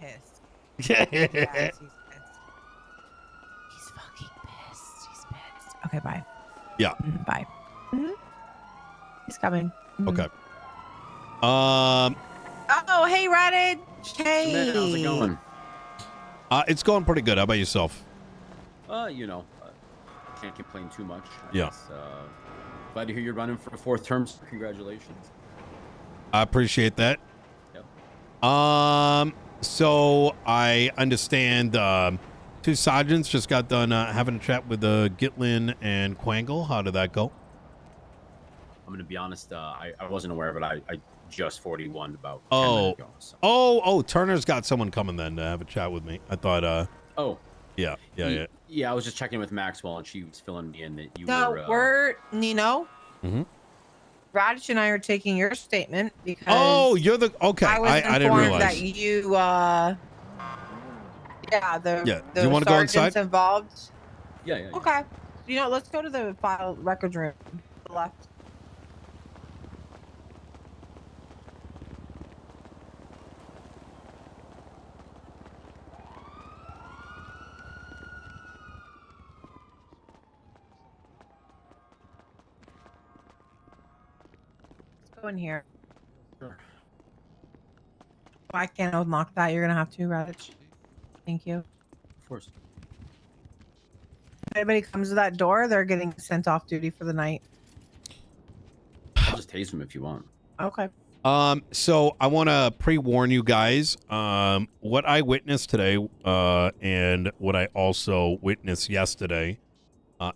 pissed. Yeah. Yes, he's pissed. He's fucking pissed. He's pissed. Okay, bye. Yeah. Bye. He's coming. Okay. Oh, hey, Radic. Hey. How's it going? It's going pretty good. How about yourself? You know, can't complain too much. I Yeah. guess. Glad to hear you're running for a 4th term. So congratulations. I appreciate that. Yep. So I understand 2 sergeants just got done having a chat with Gitlin and Cuangle. How did that go? I'm gonna be honest. I wasn't aware of it. I just 41 about 10 Oh. minutes ago. So. Oh, Turner's got someone coming then to have a chat with me. I thought, Oh. Yeah. Yeah, I was just checking with Maxwell, and she was filling me in that you No, were. we're Nino. Mm-hmm. Radic and I are taking your statement because. Oh, you're the okay. I didn't realize that you. The Do you want to go inside? Involved. Yeah. Okay. You know, let's go to the file records room. To the left. Go in here. Sure. I can't unlock that. You're gonna have to, Radic. Thank you. Of course. If anybody comes to that door, they're getting sent off duty for the night. I'll just tase him if you want. Okay. So I want to pre-warn you guys. What I witnessed today, and what I also witnessed yesterday.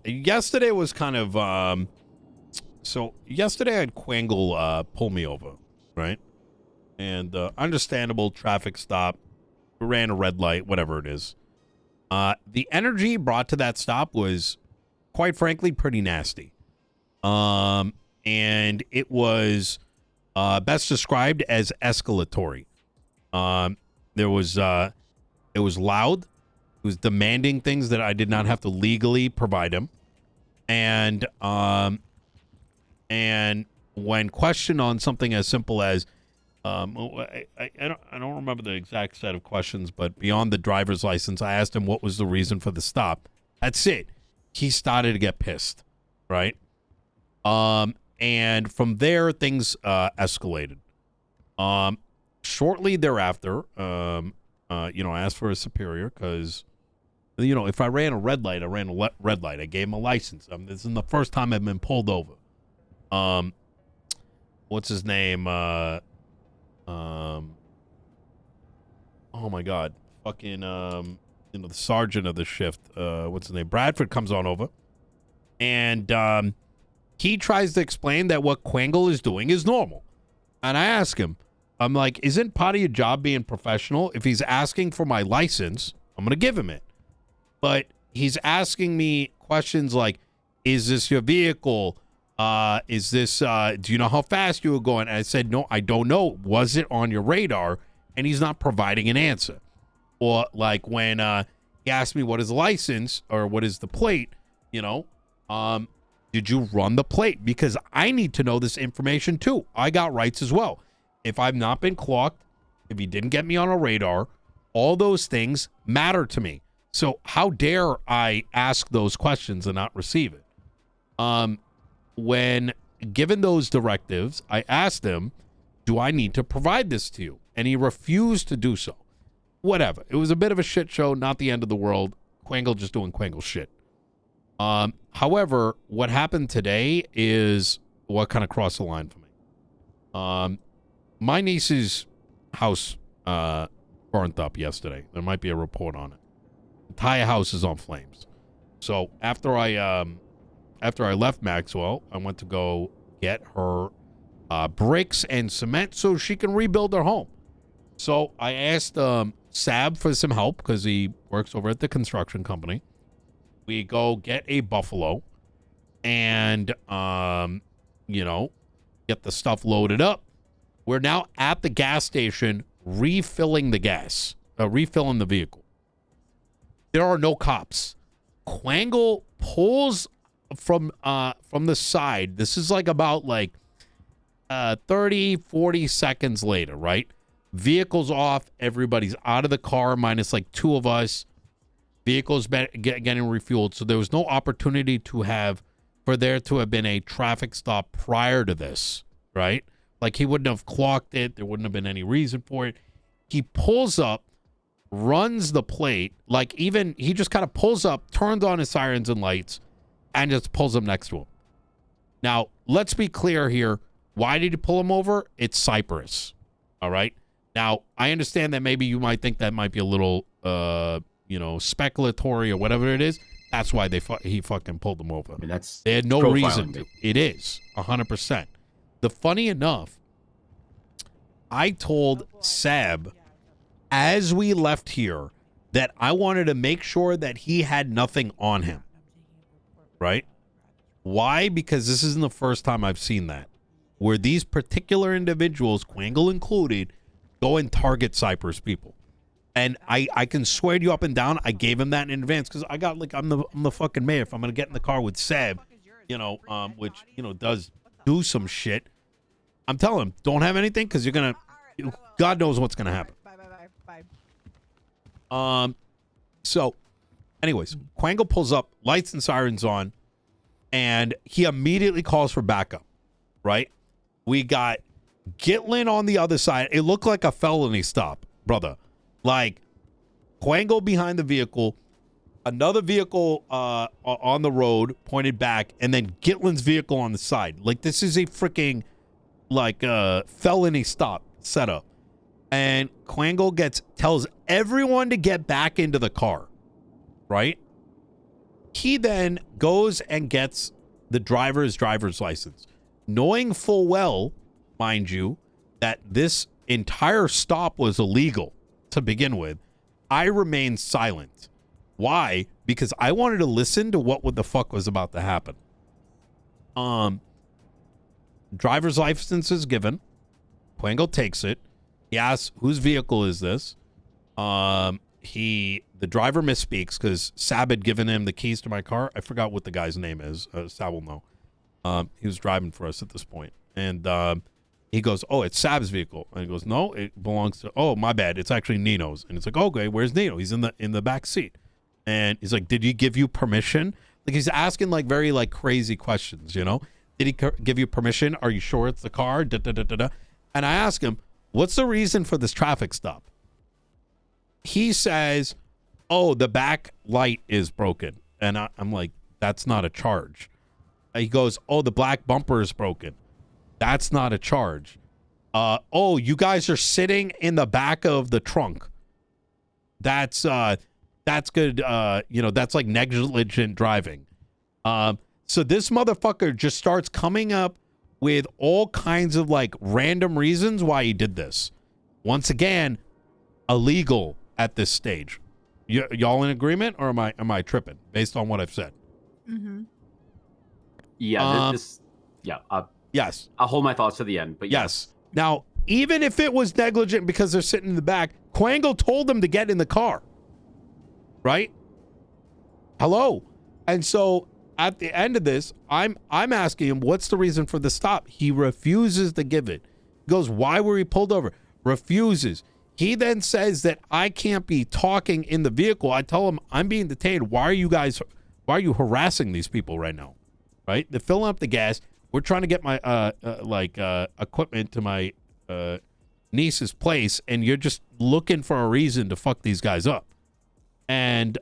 Yesterday was kind of So yesterday I had Cuangle pull me over, right? And understandable traffic stop, ran a red light, whatever it is. The energy brought to that stop was, quite frankly, pretty nasty. And it was best described as escalatory. It was loud. It was demanding things that I did not have to legally provide him. And when questioned on something as simple as, I don't remember the exact set of questions, but beyond the driver's license, I asked him what was the reason for the stop. That's it. He started to get pissed, right? And from there, things escalated. Shortly thereafter, I asked for a superior because, if I ran a red light, I ran a red light. I gave him a license. This isn't the first time I've been pulled over. What's his name? Oh my God, fucking, the sergeant of the shift. What's his name? Bradford comes on over, and he tries to explain that what Cuangle is doing is normal. And I ask him, I'm like, isn't part of your job being professional? If he's asking for my license, I'm gonna give him it. But he's asking me questions like, is this your vehicle? Is this, do you know how fast you were going? And I said, no, I don't know. Was it on your radar? And he's not providing an answer. Or like when, he asked me what is the license or what is the plate, did you run the plate? Because I need to know this information too. I got rights as well. If I've not been clocked, if he didn't get me on a radar, all those things matter to me. So how dare I ask those questions and not receive it? When given those directives, I asked him, do I need to provide this to you? And he refused to do so. Whatever. It was a bit of a shit show, not the end of the world. Cuangle just doing Cuangle shit. However, what happened today is what kind of crossed the line for me. My niece's house burnt up yesterday. There might be a report on it. The entire house is on flames. So after I left Maxwell, I went to go get her bricks and cement so she can rebuild her home. So I asked Sab for some help because he works over at the construction company. We go get a Buffalo and, get the stuff loaded up. We're now at the gas station refilling the gas, refilling the vehicle. There are no cops. Cuangle pulls from the side. This is like about 30, 40 seconds later, right? Vehicles off. Everybody's out of the car, minus like 2 of us. Vehicles getting refueled. So there was no opportunity for there to have been a traffic stop prior to this, right? Like he wouldn't have clocked it. There wouldn't have been any reason for it. He pulls up, runs the plate. Like he just kind of pulls up, turns on his sirens and lights, and just pulls them next to him. Now, let's be clear here. Why did he pull him over? It's CYPRESS. All right. Now, I understand that maybe you might think that might be a little, speculatory or whatever it is. That's why he fucking pulled them over. I mean, they had no reason to. It is 100%. The funny enough, I told Seb as we left here that I wanted to make sure that he had nothing on him. Right? Why? Because this isn't the first time I've seen that. Where these particular individuals, Cuangle included, go and target CYPRESS people. And I can swear to you up and down, I gave him that in advance because I got I'm the fucking mayor. If I'm gonna get in the car with Seb, which does do some shit, I'm telling him don't have anything because you're gonna, God knows what's gonna happen. Bye. So, anyways, Cuangle pulls up, lights and sirens on, and he immediately calls for backup. Right? We got Gitlin on the other side. It looked like a felony stop, brother. Like, Cuangle behind the vehicle, another vehicle on the road pointed back, and then Gitlin's vehicle on the side. Like, this is a freaking, felony stop setup. And Cuangle tells everyone to get back into the car, right? He then goes and gets the driver's license, knowing full well, mind you, that this entire stop was illegal to begin with. I remained silent. Why? Because I wanted to listen to what the fuck was about to happen. Driver's license is given. Cuangle takes it. He asks, whose vehicle is this? The driver misspeaks because Sab had given him the keys to my car. I forgot what the guy's name is. Sab will know. He was driving for us at this point. And he goes, oh, it's Sab's vehicle. And he goes, no, it belongs to, oh, my bad. It's actually Nino's. And it's like, okay, where's Nino? He's in the back seat. And he's like, did he give you permission? Like, he's asking very crazy questions, Did he give you permission? Are you sure it's the car? Da, da, da, da, da. And I ask him, what's the reason for this traffic stop? He says, oh, the back light is broken. And I'm like, that's not a charge. He goes, oh, the black bumper is broken. That's not a charge. Oh, you guys are sitting in the back of the trunk. That's good. That's like negligent driving. So this motherfucker just starts coming up with all kinds of random reasons why he did this. Once again, illegal at this stage. Y'all in agreement, or am I tripping based on what I've said? Mm-hmm. Yeah. Yes. I'll hold my thoughts to the end, but yes. Now, even if it was negligent because they're sitting in the back, Cuangle told them to get in the car. Right? Hello. And so at the end of this, I'm asking him, what's the reason for the stop? He refuses to give it. He goes, why were he pulled over? Refuses. He then says that I can't be talking in the vehicle. I tell him I'm being detained. Why are you harassing these people right now? Right? They're filling up the gas. We're trying to get my equipment to my niece's place, and you're just looking for a reason to fuck these guys up. And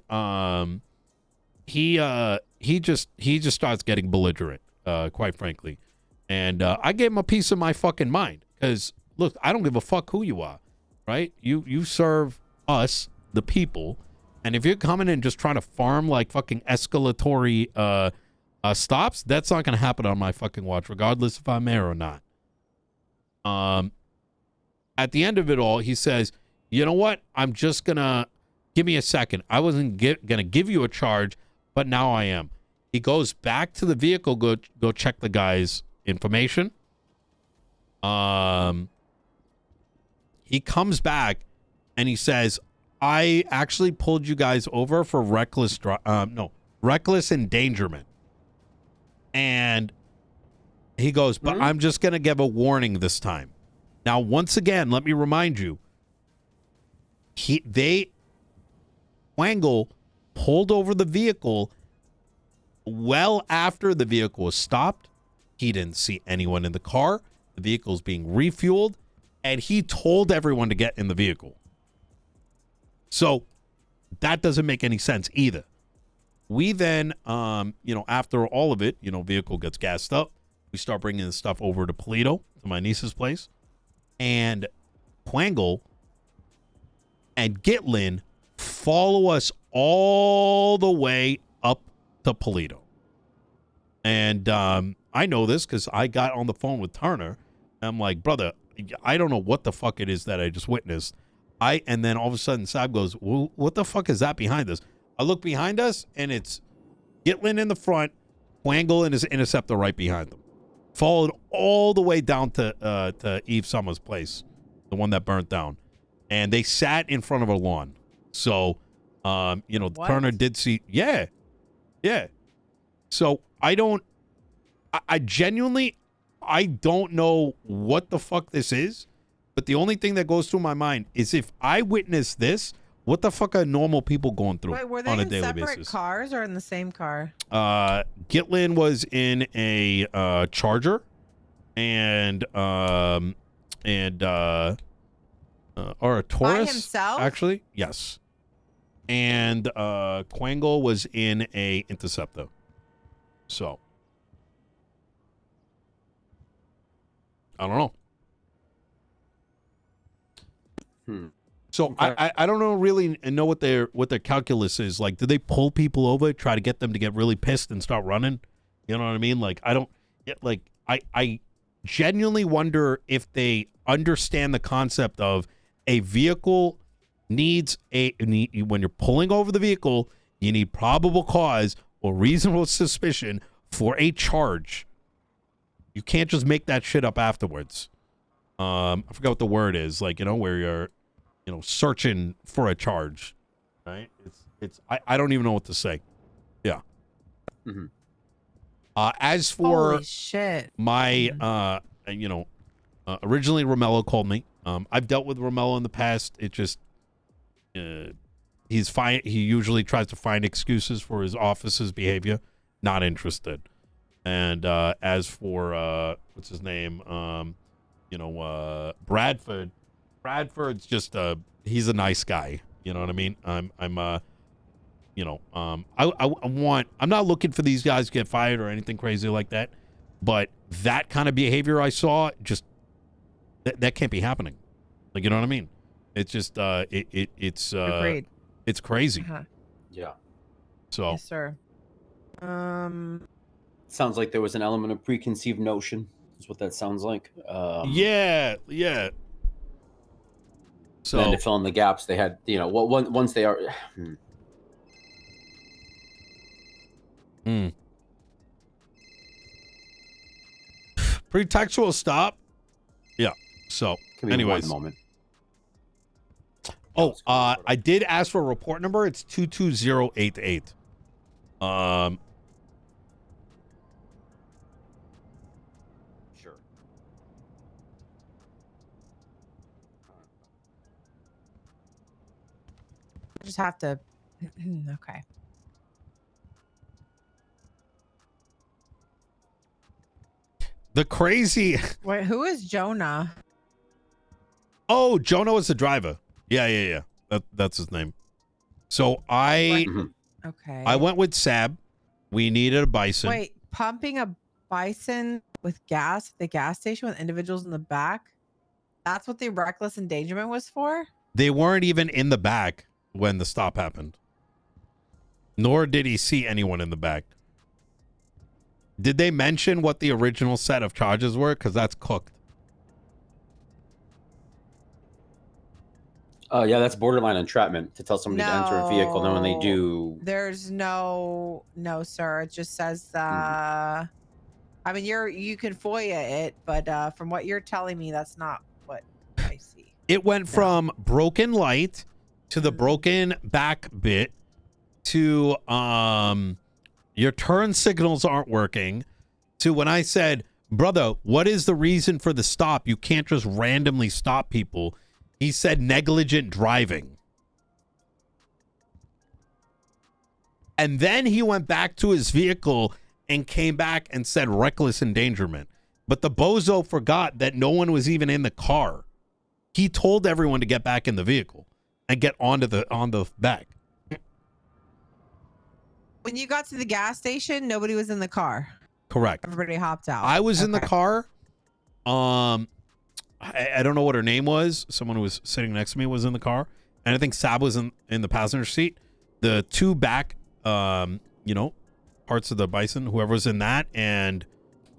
he just starts getting belligerent, quite frankly. And I gave him a piece of my fucking mind because look, I don't give a fuck who you are, right? You serve us, the people, and if you're coming in just trying to farm fucking escalatory stops, that's not going to happen on my fucking watch, regardless if I'm mayor or not. At the end of it all, he says, you know what? I'm just going to give me a second. I wasn't going to give you a charge, but now I am. He goes back to the vehicle, go check the guy's information. He comes back and he says, I actually pulled you guys over for reckless endangerment. And he goes, but I'm just going to give a warning this time. Now, once again, let me remind you, Cuangle pulled over the vehicle well after the vehicle was stopped. He didn't see anyone in the car. The vehicle's being refueled, and he told everyone to get in the vehicle. So that doesn't make any sense either. We then, after all of it, vehicle gets gassed up. We start bringing the stuff over to Polito, to my niece's place. And Cuangle and Gitlin follow us all the way up to Polito. And I know this because I got on the phone with Turner. I'm like, brother, I don't know what the fuck it is that I just witnessed. And then all of a sudden, Sab goes, well, what the fuck is that behind us? I look behind us, and it's Gitlin in the front, Cuangle and his interceptor right behind them. Followed all the way down to Eve Summers' place, the one that burnt down. And they sat in front of her lawn. So, Turner did see. Yeah. So, I genuinely, I don't know what the fuck this is. But the only thing that goes through my mind is if I witness this, what the fuck are normal people going through on a daily basis? Were they in separate cars or in the same car? Gitlin was in a Charger, or a Taurus. By himself? Actually, yes. And Cuangle was in a Interceptor. So, I don't know. So okay. I don't really know what their calculus is. Like, do they pull people over, try to get them to get really pissed and start running? You know what I mean? Like, I genuinely wonder if they understand the concept of a vehicle needs when you're pulling over the vehicle, you need probable cause or reasonable suspicion for a charge. You can't just make that shit up afterwards. I forgot what the word is, like, where you're, searching for a charge, right? I don't even know what to say. Yeah. Mm-hmm. As for holy shit, my, originally Romello called me. I've dealt with Romello in the past. It just, he's fine. He usually tries to find excuses for his office's behavior. Not interested. And as for what's his name? Bradford's just he's a nice guy. You know what I mean? I'm not looking for these guys to get fired or anything crazy like that, but that kind of behavior I saw, just that can't be happening. Like, you know what I mean? It's just it's agreed. It's crazy. Uh-huh. Yeah. So yes, sir. Sounds like there was an element of preconceived notion. Is what that sounds like. Yeah. So then to fill in the gaps, they had, once they are. Pretextual stop. Yeah. So, anyways. One moment. Oh, I did ask for a report number. It's 22088. Sure. I just have to. Okay. The crazy. Wait, who is Jonah? Oh, Jonah was the driver. Yeah. That's his name. So I went with Sab. We needed a bison. Wait, pumping a bison with gas at the gas station with individuals in the back? That's what the reckless endangerment was for? They weren't even in the back when the stop happened. Nor did he see anyone in the back. Did they mention what the original set of charges were? Because that's cooked. Yeah, that's borderline entrapment to tell somebody to enter a vehicle. Then when they do, there's no, sir. It just says, I mean, you can FOIA it, but from what you're telling me, that's not what I see. It went from broken light to the broken back bit to your turn signals aren't working to when I said, brother, what is the reason for the stop? You can't just randomly stop people. He said negligent driving. And then he went back to his vehicle and came back and said reckless endangerment. But the bozo forgot that no one was even in the car. He told everyone to get back in the vehicle and get on the back. When you got to the gas station, nobody was in the car. Correct. Everybody hopped out. I was in the car. I don't know what her name was. Someone who was sitting next to me was in the car. And I think Sab was in the passenger seat. The two back, parts of the Bison, whoever was in that, and,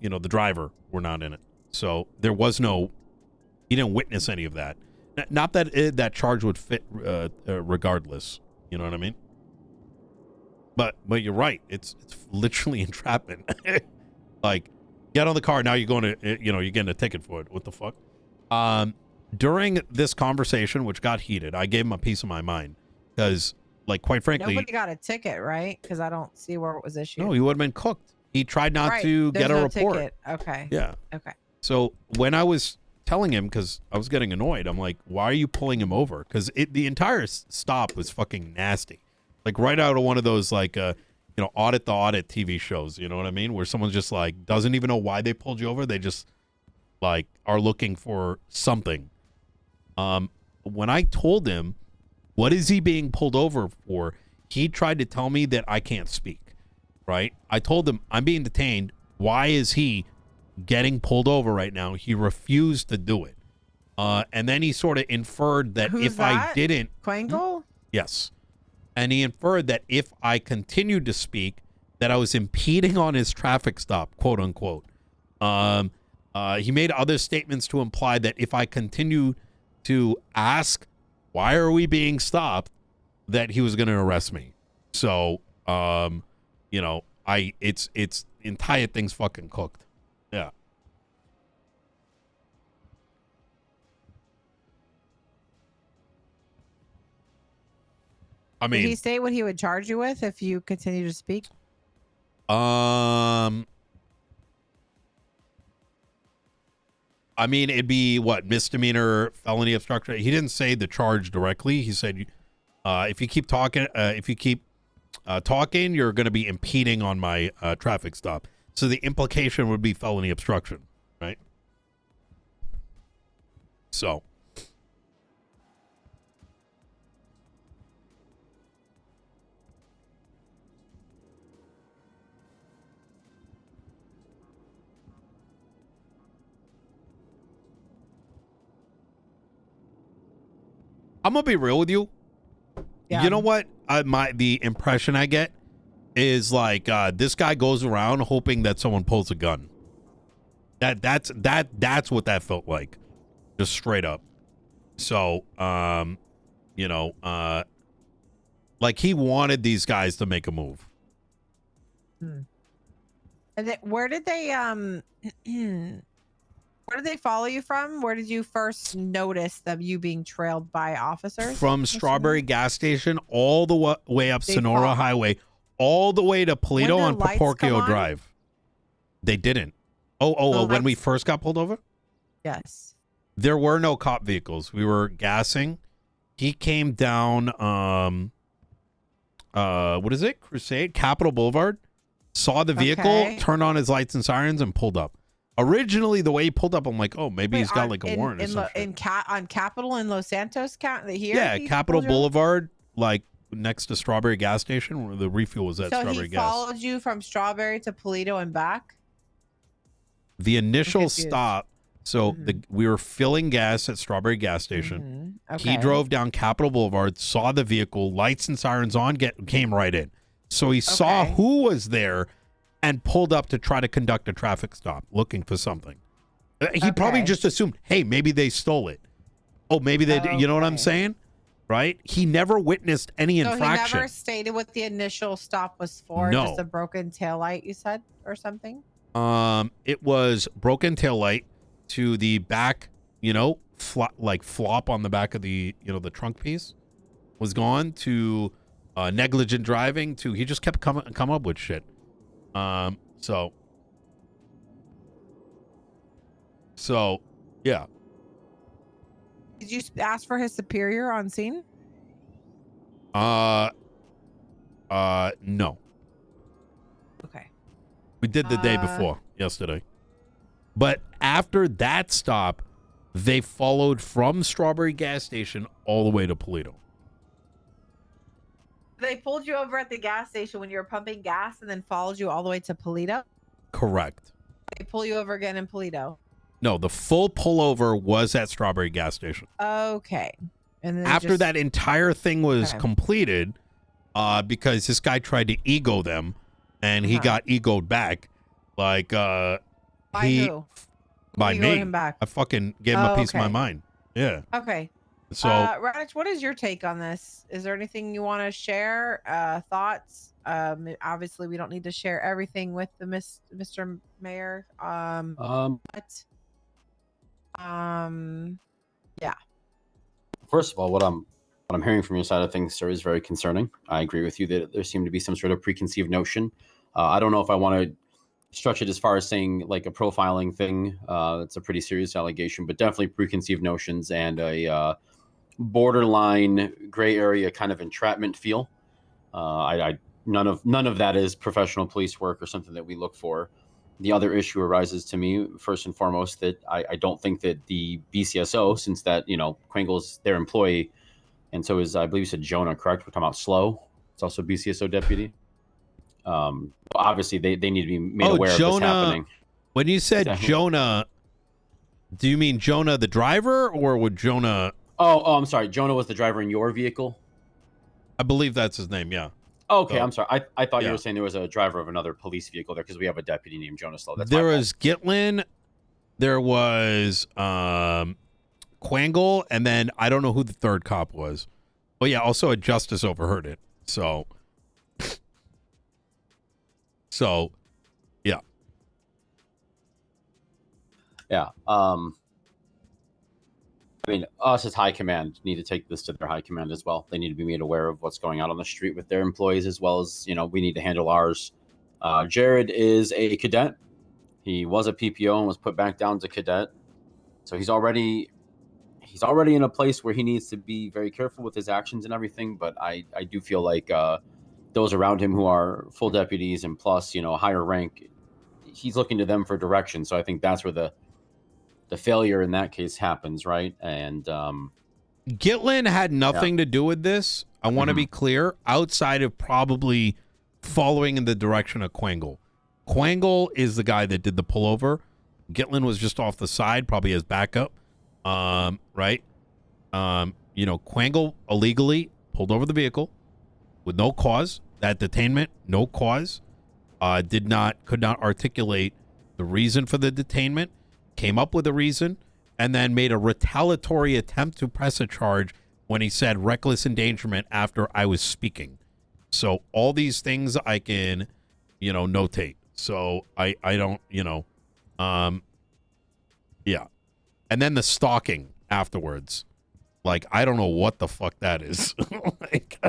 the driver were not in it. So there was he didn't witness any of that. Not that that charge would fit regardless. You know what I mean? But you're right. It's literally entrapment. Like, get on the car. Now you're going to, you're getting a ticket for it. What the fuck? During this conversation, which got heated, I gave him a piece of my mind because, like, quite frankly, nobody got a ticket, right? Because I don't see where it was issued. No, he would have been cooked. He tried not to get a report. Ticket. Okay. Yeah. Okay. So when I was telling him, because I was getting annoyed, I'm like, why are you pulling him over? Because the entire stop was fucking nasty. Like right out of one of those, like, audit the audit TV shows. You know what I mean? Where someone's just like, doesn't even know why they pulled you over. They just like are looking for something. When I told him, what is he being pulled over for? He tried to tell me that I can't speak, right? I told him I'm being detained. Why is he getting pulled over right now? He refused to do it. And then he sort of inferred that I didn't... Cuangle? Yes. And he inferred that if I continued to speak, that I was impeding on his traffic stop, quote unquote. He made other statements to imply that if I continued to ask, why are we being stopped, that he was going to arrest me. So, it's entire thing's fucking cooked. Yeah. I mean, did he say what he would charge you with if you continue to speak? I mean, it'd be what, misdemeanor, felony obstruction. He didn't say the charge directly. He said, if you keep talking, you're going to be impeding on my traffic stop. So the implication would be felony obstruction, right? So. I'm gonna be real with you. Yeah. You know what? The impression I get is like this guy goes around hoping that someone pulls a gun. That's what that felt like, just straight up. So, like he wanted these guys to make a move. And where did they where did they follow you from? Where did you first notice them you being trailed by officers? From Strawberry gas station all the way up Sonora Highway, all the way to Paleto on Paporcio Drive. They didn't. When we first got pulled over? Yes. There were no cop vehicles. We were gassing. He came down, what is it? Crusade? Capitol Boulevard. Saw the vehicle, turned on his lights and sirens, and pulled up. Originally, the way he pulled up, I'm like, oh, maybe he's got like a warrant or something. On Capitol in Los Santos, here? Yeah, Capitol Boulevard, like next to Strawberry gas station, where the refuel was at Strawberry gas. So he followed you from Strawberry to Paleto and back? The initial stop, so we were filling gas at Strawberry gas station. He drove down Capitol Boulevard, saw the vehicle, lights and sirens on, came right in. So he saw who was there and pulled up to try to conduct a traffic stop, looking for something. He probably just assumed, hey, maybe they stole it. Oh, maybe they did. You know what I'm saying? Right? He never witnessed any infraction. He never stated what the initial stop was for? No. Just a broken taillight, you said, or something? It was broken taillight to the back, flop on the back of the, the trunk piece was gone, to negligent driving, to he just kept come up with shit. So yeah. Did you ask for his superior on scene? No. Okay. We did the day before, yesterday. But after that stop, they followed from Strawberry gas station all the way to Polito. They pulled you over at the gas station when you were pumping gas and then followed you all the way to Polito? Correct. They pull you over again in Polito? No, the full pullover was at Strawberry gas station. Okay. And then After that entire thing was completed, because this guy tried to ego them, and he got egoed back. Like, by who? By me. Him back? I fucking gave him a piece of my mind. Yeah. Okay. So, Radic, what is your take on this? Is there anything you want to share? Thoughts? Obviously, we don't need to share everything with the Mr. Mayor. Yeah. First of all, what I'm hearing from your side of things, sir, is very concerning. I agree with you that there seemed to be some sort of preconceived notion. I don't know if I want to stretch it as far as saying like a profiling thing. It's a pretty serious allegation, but definitely preconceived notions and a borderline gray area kind of entrapment feel. None of that is professional police work or something that we look for. The other issue arises to me first and foremost that I don't think that the BCSO, since that Cuangle's their employee, and so is, I believe you said Jonah, correct? We're talking about Slow. It's also BCSO deputy. Obviously they need to be made aware of this happening. When you said Jonah, do you mean Jonah the driver, or would Jonah? Oh, I'm sorry. Jonah was the driver in your vehicle? I believe that's his name, yeah. Okay, I'm sorry. I thought you were saying there was a driver of another police vehicle there because we have a deputy named Jonah Slow. There was Gitlin, there was Cuangle, and then I don't know who the third cop was. But yeah, also a justice overheard it. So yeah. Yeah. I mean, us as high command need to take this to their high command as well. They need to be made aware of what's going on the street with their employees, as well as, we need to handle ours. Jared is a cadet. He was a PPO and was put back down to cadet. So he's already in a place where he needs to be very careful with his actions and everything. But I do feel like those around him who are full deputies and plus, higher rank, he's looking to them for direction. So I think that's where the failure in that case happens, right? And Gitlin had nothing to do with this. I want to be clear, outside of probably following in the direction of Cuangle. Cuangle is the guy that did the pullover. Gitlin was just off the side, probably as backup. Right? Cuangle illegally pulled over the vehicle with no cause. That detainment, no cause. Could not articulate the reason for the detainment. Came up with a reason, and then made a retaliatory attempt to press a charge when he said reckless endangerment after I was speaking. So all these things I can, notate. So I don't, yeah. And then the stalking afterwards. Like, I don't know what the fuck that is. Like,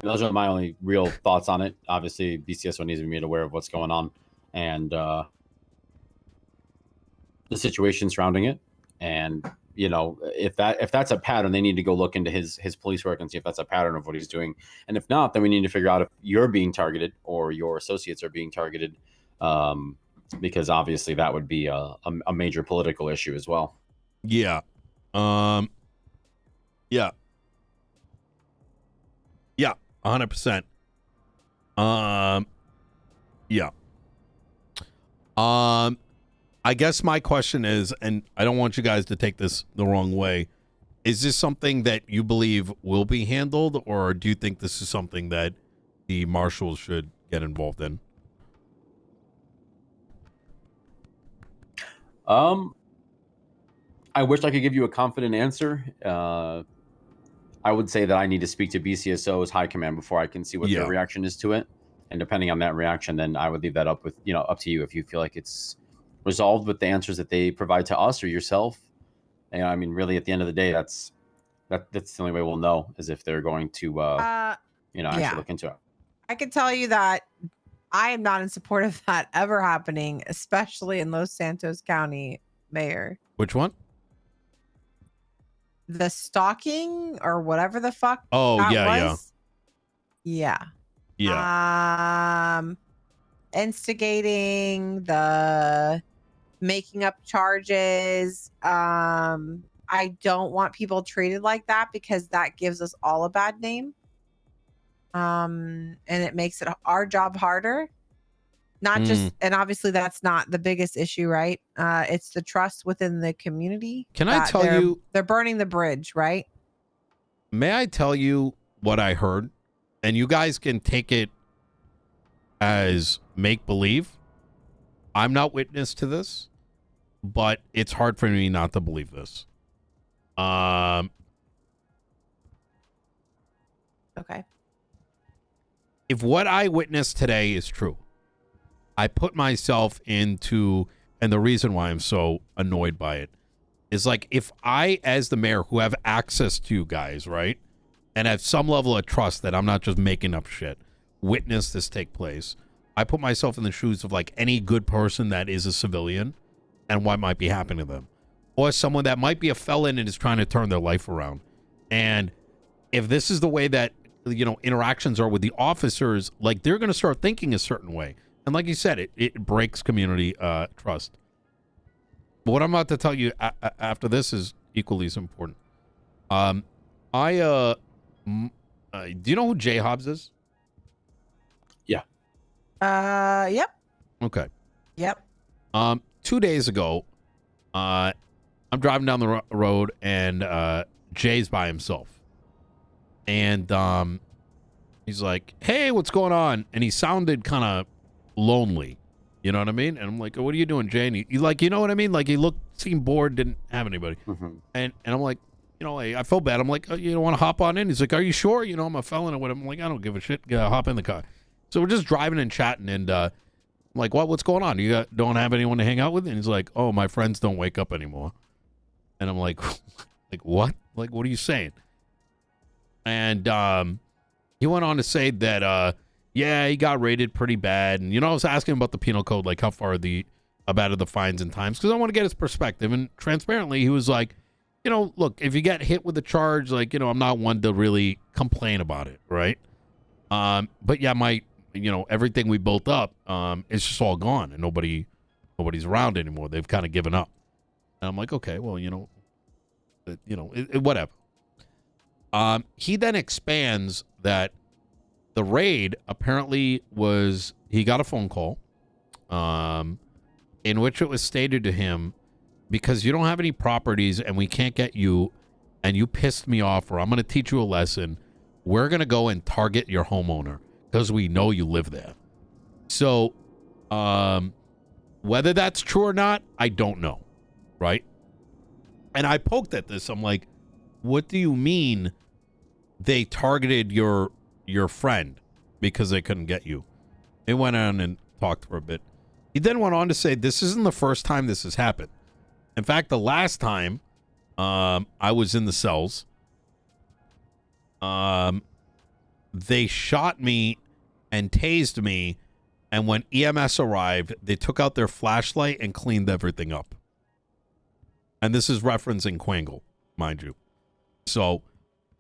those are my only real thoughts on it. Obviously, BCSO needs to be made aware of what's going on and the situation surrounding it. And if that's a pattern, they need to go look into his police work and see if that's a pattern of what he's doing. And if not, then we need to figure out if you're being targeted or your associates are being targeted, because obviously that would be a major political issue as well. Yeah. Yeah. Yeah, 100%. Yeah. I guess my question is, and I don't want you guys to take this the wrong way, is this something that you believe will be handled, or do you think this is something that the marshals should get involved in? I wish I could give you a confident answer. I would say that I need to speak to BCSO's high command before I can see what their reaction is to it. And depending on that reaction, then I would leave that up to you if you feel like it's resolved with the answers that they provide to us or yourself. And I mean, really, at the end of the day, that's the only way we'll know is if they're going to, actually look into it. I can tell you that I am not in support of that ever happening, especially in Los Santos County, Mayor. Which one? The stalking or whatever the fuck Oh, that yeah, was. Yeah. yeah. Instigating, the making up charges. I don't want people treated like that because that gives us all a bad name. And it makes it our job harder. Not just, and obviously that's not the biggest issue, right? It's the trust within the community. Can I tell you? They're burning the bridge, right? May I tell you what I heard? And you guys can take it as make-believe. I'm not witness to this, but it's hard for me not to believe this. Okay. If what I witnessed today is true, I put myself into, and the reason why I'm so annoyed by it is like, if I, as the mayor who have access to you guys, right, and have some level of trust that I'm not just making up shit, witness this take place, I put myself in the shoes of like any good person that is a civilian and what might be happening to them, or someone that might be a felon and is trying to turn their life around. And if this is the way that, you know, interactions are with the officers, like they're going to start thinking a certain way. And like you said, it breaks community trust. But what I'm about to tell you after this is equally as important. Do you know who Jay Hobbs is? Yeah. Yep. Okay. Yep. 2 days ago, I'm driving down the road and Jay's by himself. And he's like, "Hey, what's going on?" And he sounded kind of lonely. You know what I mean? And I'm like, "What are you doing, Jay?" And he like, you know what I mean? Like he seemed bored, didn't have anybody. Mm-hmm. And I'm like, you know, I felt bad. I'm like, "Oh, you don't want to hop on in?" He's like, "Are you sure? You know, I'm a felon or whatever." I'm like, "I don't give a shit. Hop in the car." So we're just driving and chatting, and I'm like, "What's going on? You don't have anyone to hang out with?" And he's like, "Oh, my friends don't wake up anymore." And I'm like, "Like what? Like what are you saying?" And he went on to say that yeah, he got rated pretty bad. And, you know, I was asking him about the penal code, like how far about the fines and times, because I want to get his perspective. And transparently, he was like, you know, look, if you get hit with a charge, like, you know, I'm not one to really complain about it, right? But yeah, everything we built up, it's just all gone, and nobody's around anymore. They've kind of given up. And I'm like, okay, well, whatever. He then expands that the raid apparently was, he got a phone call in which it was stated to him, because you don't have any properties and we can't get you and you pissed me off, or I'm going to teach you a lesson, we're going to go and target your homeowner because we know you live there. So whether that's true or not, I don't know, right? And I poked at this. I'm like, what do you mean they targeted your friend because they couldn't get you? He went on and talked for a bit. He then went on to say this isn't the first time this has happened. In fact, the last time I was in the cells, they shot me and tased me, and when EMS arrived, they took out their flashlight and cleaned everything up. And this is referencing Cuangle, mind you. So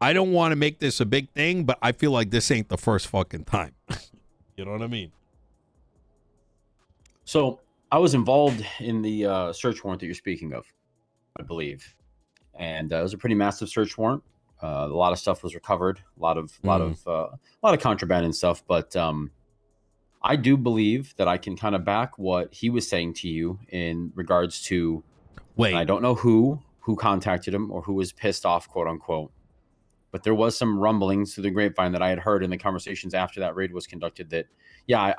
I don't want to make this a big thing, but I feel like this ain't the first fucking time. You know what I mean? So I was involved in the search warrant that you're speaking of, I believe, and it was a pretty massive search warrant. A lot of stuff was recovered, a lot of contraband and stuff. But I do believe that I can kind of back what he was saying to you in regards to. Wait, I don't know who contacted him or who was pissed off, quote unquote. But there was some rumblings through the grapevine that I had heard in the conversations after that raid was conducted that, yeah,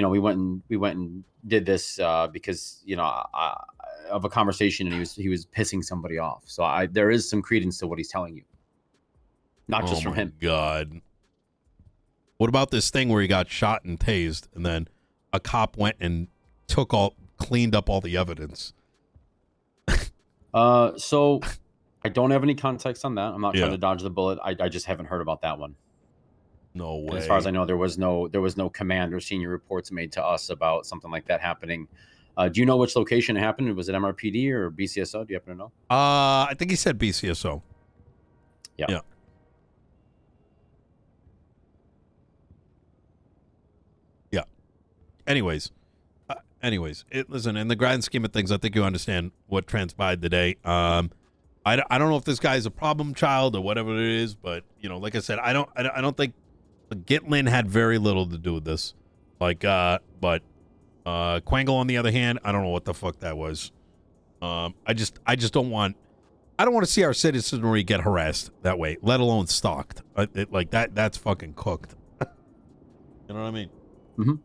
we went and did this because, of a conversation, and he was pissing somebody off. So there is some credence to what he's telling you. Not just from him. God. What about this thing where he got shot and tased, and then a cop went and cleaned up all the evidence? So I don't have any context on that. I'm not trying to dodge the bullet. I just haven't heard about that one. No way. And as far as I know, there was no command or senior reports made to us about something like that happening. Do you know which location it happened? Was it MRPD or BCSO? Do you happen to know? I think he said BCSO. Yeah. Yeah. Yeah. Anyways, listen, in the grand scheme of things, I think you understand what transpired today. I don't know if this guy is a problem child or whatever it is, but like I said, I don't think Gitlin had very little to do with this. But Cuangle, on the other hand, I don't know what the fuck that was. I just don't want to see our citizenry get harassed that way, let alone stalked. That's fucking cooked. You know what I mean? Mm-hmm.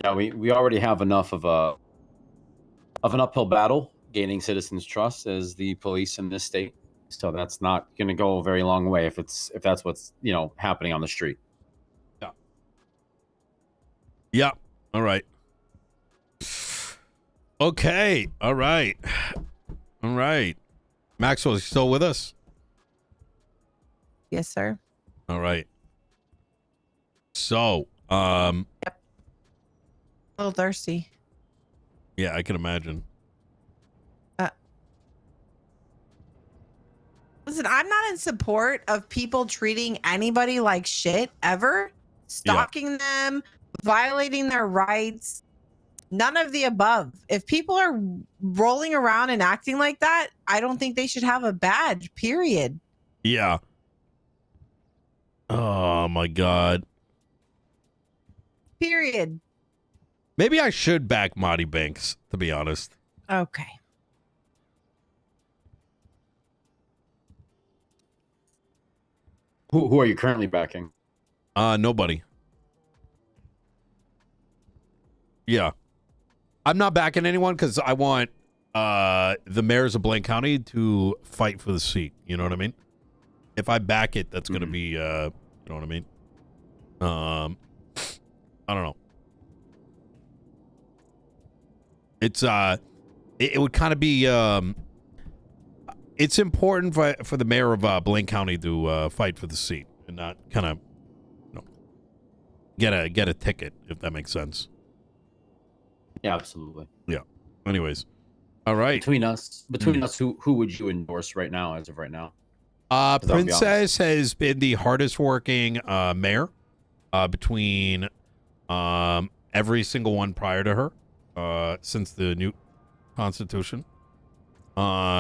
Yeah, we already have enough of an uphill battle gaining citizens' trust as the police in this state. So that's not going to go a very long way if that's what's happening on the street. Yeah. Yeah. All right. Okay. All right. All right. Maxwell, is he still with us? Yes, sir. All right. So, Yep. A little thirsty. yeah, I can imagine. Listen, I'm not in support of people treating anybody like shit ever, stalking them, violating their rights. None of the above. If people are rolling around and acting like that, I don't think they should have a badge, period. Yeah. Oh my God. Period. Maybe I should back Marty Banks, to be honest. Okay. Who are you currently backing? Nobody. Yeah. I'm not backing anyone because I want the mayors of Blaine County to fight for the seat. You know what I mean? If I back it, that's going to be, you know what I mean? I don't know. It's, it would kind of be, it's important for the mayor of Blaine County to fight for the seat and not kind of, get a ticket, if that makes sense. Yeah, absolutely. Yeah. Anyways. All right. Between us, who would you endorse right now, as of right now? Princess has been the hardest working mayor between every single one prior to her since the new constitution.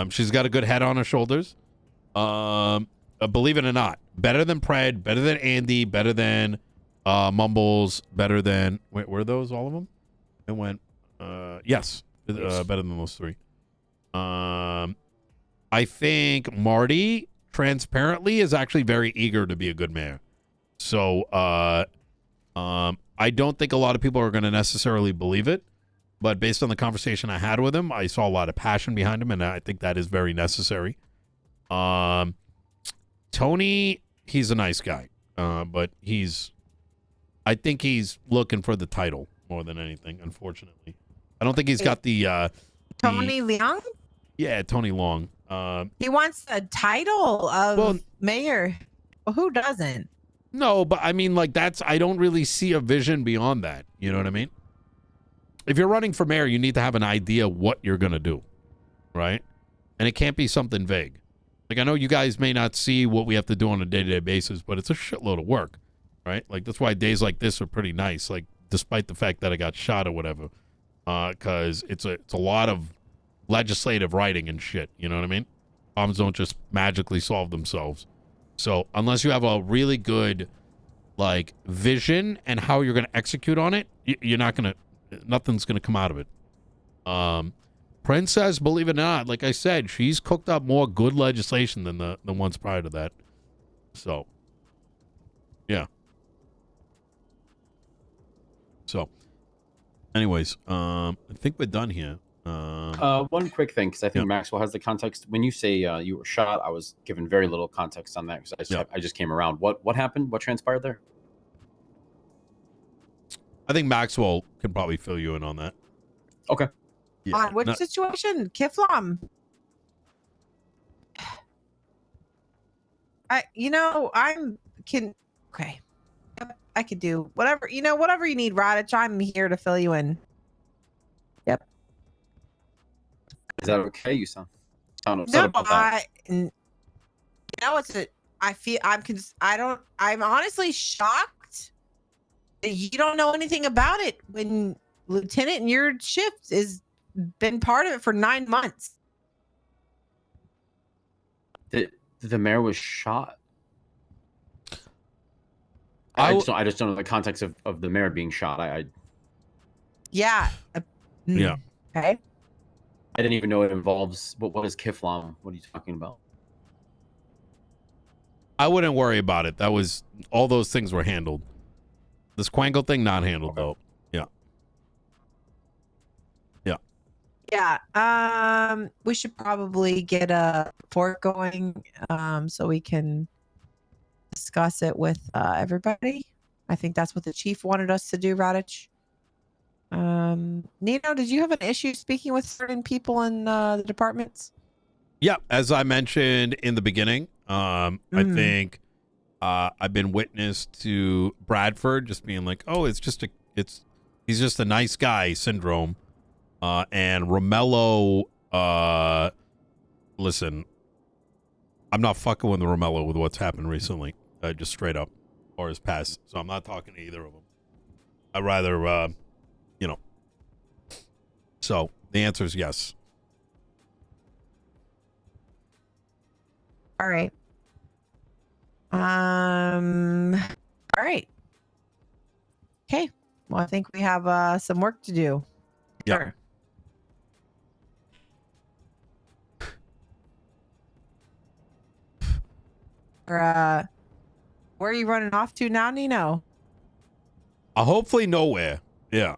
She's got a good head on her shoulders. Believe it or not, better than Pred, better than Andy, better than Mumbles, better than were those all of them? It went yes, better than those three. I think Marty transparently is actually very eager to be a good mayor. So I don't think a lot of people are going to necessarily believe it, but based on the conversation I had with him, I saw a lot of passion behind him, and I think that is very necessary. Tony, he's a nice guy, but I think he's looking for the title more than anything, unfortunately. I don't think he's got the Tony Leung? Yeah, Tony Long. He wants the title of mayor. Well, who doesn't? No, but I mean, I don't really see a vision beyond that. You know what I mean? If you're running for mayor, you need to have an idea what you're going to do, right? And it can't be something vague. I know you guys may not see what we have to do on a day-to-day basis, but it's a shitload of work, right? That's why days like this are pretty nice, despite the fact that I got shot or whatever, because it's a lot of legislative writing and shit, you know what I mean? Problems don't just magically solve themselves. So unless you have a really good vision and how you're going to execute on it, nothing's going to come out of it. Princess, believe it or not, like I said, she's cooked up more good legislation than the ones prior to that. So yeah. So anyways, I think we're done here. One quick thing, because I think Maxwell has the context. When you say you were shot, I was given very little context on that because I just came around. What happened? What transpired there? I think Maxwell can probably fill you in on that. Okay. Yeah, On which situation? Kiflam. Okay. I could do whatever, whatever you need, Radic. I'm here to fill you in. Yep. Is that okay? You sound upset No, about that. I'm honestly shocked that you don't know anything about it when Lieutenant in your shift has been part of it for 9 months. The mayor was shot. I I just don't know the context of the mayor being shot. Yeah. Yeah. Okay. I didn't even know it involves. What is Kiflam? What are you talking about? I wouldn't worry about it. That was all those things were handled. This Cuangle thing not handled though. Yeah. Yeah. Yeah. We should probably get a report going so we can discuss it with everybody. I think that's what the chief wanted us to do, Radic. Nino, did you have an issue speaking with certain people in the departments? Yeah, as I mentioned in the beginning, I think I've been witness to Bradford just being like, "Oh, he's just a nice guy" syndrome, and Romello. Listen, I'm not fucking with Romello with what's happened recently, just straight up, or his past. So I'm not talking to either of them. I'd rather, So the answer is yes. All right. All right. Okay. Well, I think we have some work to do. Yeah. Sure. Where are you running off to now, Nino? Hopefully nowhere. Yeah.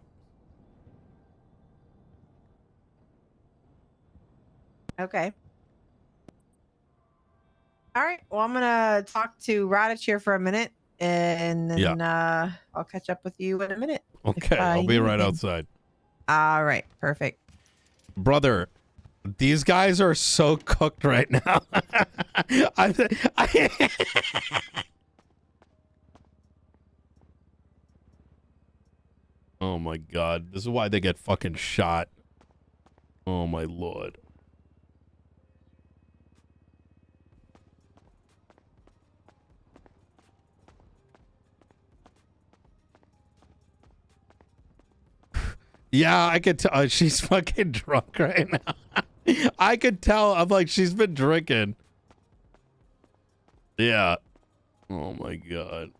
Okay. All right. Well, I'm gonna talk to Radic here for a minute, and then I'll catch up with you in a minute. Okay, I'll be right outside. All right. Perfect. Brother, these guys are so cooked right now. Oh my god. This is why they get fucking shot. Oh my lord. Yeah, I could tell she's fucking drunk right now. I could tell. I'm like, she's been drinking. Yeah. Oh my god.